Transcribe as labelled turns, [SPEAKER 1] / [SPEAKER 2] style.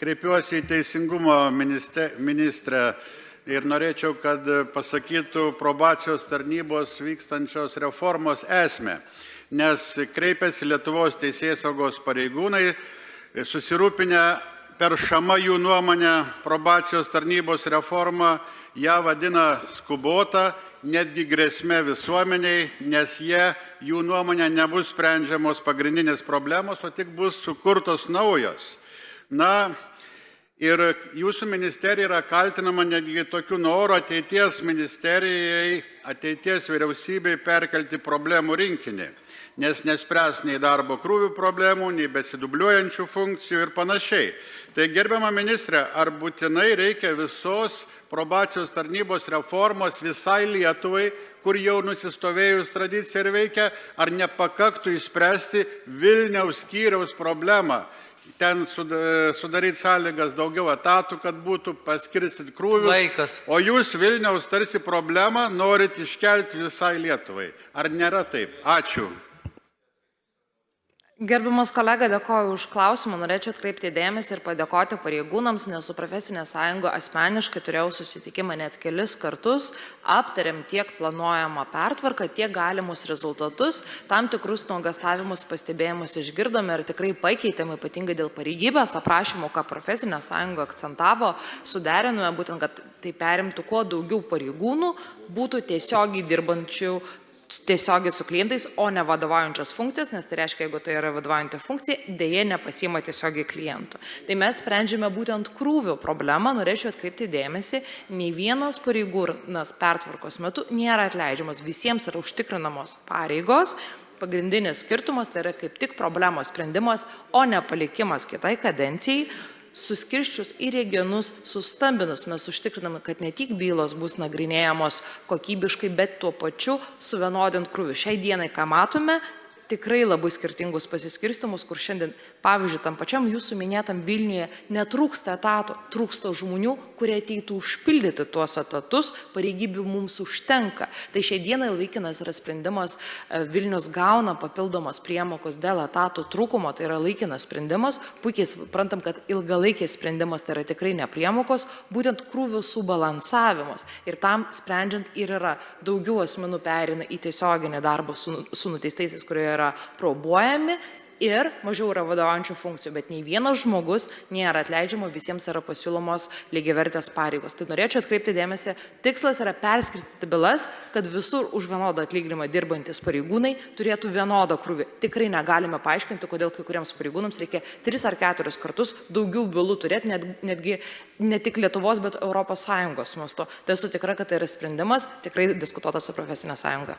[SPEAKER 1] kreipiuosi į Teisingumo ministrę ir norėčiau, kad pasakytų probacijos tarnybos vykstančios reformos esmę, nes kreipiasi Lietuvos teisėsaugos pareigūnai, susirūpinę peršama jų nuomonė probacijos tarnybos reforma, ją vadina skubota, netgi grėsme visuomeniai, nes jų nuomonė nebus sprendžiamos pagrindinės problemos, o tik bus sukurtos naujos. Na, ir jūsų ministerija yra kaltinama netgi tokiu noru ateities ministerijai, ateities vyriausybei perkelti problemų rinkinį, nes nespręs nei darbo krūvių problemų, nei besidubliuojančių funkcijų ir panašiai. Tai gerbiama ministrė, ar būtinai reikia visos probacijos tarnybos reformos visai Lietuvai, kur jau nusistovėjus tradicija ir veikia, ar nepakaktų išspręsti Vilniaus skyriaus problemą? Ten sudaryti sąlygas daugiau etatų, kad būtų paskirstyti krūvius.
[SPEAKER 2] Laikas.
[SPEAKER 1] O jūs Vilniaus tarsi problemą norit iškelti visai Lietuvai. Ar nėra taip? Ačiū.
[SPEAKER 3] Gerbiamas kolega, dėkoju už klausimą. Norėčiau atkreipti dėmesį ir padėkoti pareigūnams, nes su profesinė sąjunga asmeniškai turėjau susitikimą net kelis kartus, aptarėm tiek planuojamą pertvarką, tiek galimus rezultatus, tam tikrus nuogastavimus, pastebėjimus išgirdome ir tikrai pakeitėm, ypatingai dėl pareigybės aprašymų, ką profesinė sąjunga akcentavo, suderinome būtent, kad tai perimtų kuo daugiau pareigūnų, būtų tiesiogiai dirbančių tiesiogiai su klientais, o ne vadovaujančios funkcijas, nes tai reiškia, jeigu tai yra vadovaujanti funkcija, dėja nepasiima tiesiogiai klientų. Tai mes sprendžiame būtent krūvio problemą, norėčiau atkreipti dėmesį, nei vienas pareigūnas pertvarkos metu nėra atleidžiamas, visiems yra užtikrinamos pareigos. Pagrindinis skirtumas tai yra kaip tik problemos sprendimas, o ne palikimas kitai kadencijai. Suskirščius į regionus, sustambinus, mes užtikriname, kad ne tik bylos bus nagrinėjamos kokybiškai, bet tuo pačiu suvienodint krūvį. Šiai dienai, ką matome, tikrai labai skirtingus pasiskirstimus, kur šiandien, pavyzdžiui, tam pačiam jūsų minėtam Vilniuje netrūksta etatų, trūksta žmonių, kurie ateitų užpildyti tuos etatus, pareigybių mums užtenka. Tai šiai dienai laikinas yra sprendimas, Vilnius gauna papildomas priemokos dėl etatų trūkumo, tai yra laikinas sprendimas, puikiai suprantam, kad ilgalaikis sprendimas tai yra tikrai ne priemokos, būtent krūvių subalansavimas. Ir tam sprendžiant ir yra daugiau asmenų perina į tiesioginį darbą su nuteistaisiais, kurie yra probuojami ir mažiau yra vadovaujančių funkcijų, bet nei vienas žmogus nėra atleidžiama, visiems yra pasiūlomos lygiavertės pareigos. Tai norėčiau atkreipti dėmesį, tikslas yra perskirstyti bylas, kad visur už vienodą atlyginimą dirbantis pareigūnai turėtų vienodą krūvį. Tikrai negalime paaiškinti, kodėl kai kuriems pareigūnams reikia 3 ar 4 kartus daugiau bylų turėti, netgi ne tik Lietuvos, bet ES mastu. Tai esu tikra, kad tai yra sprendimas, tikrai diskutuotas su profesinė sąjunga.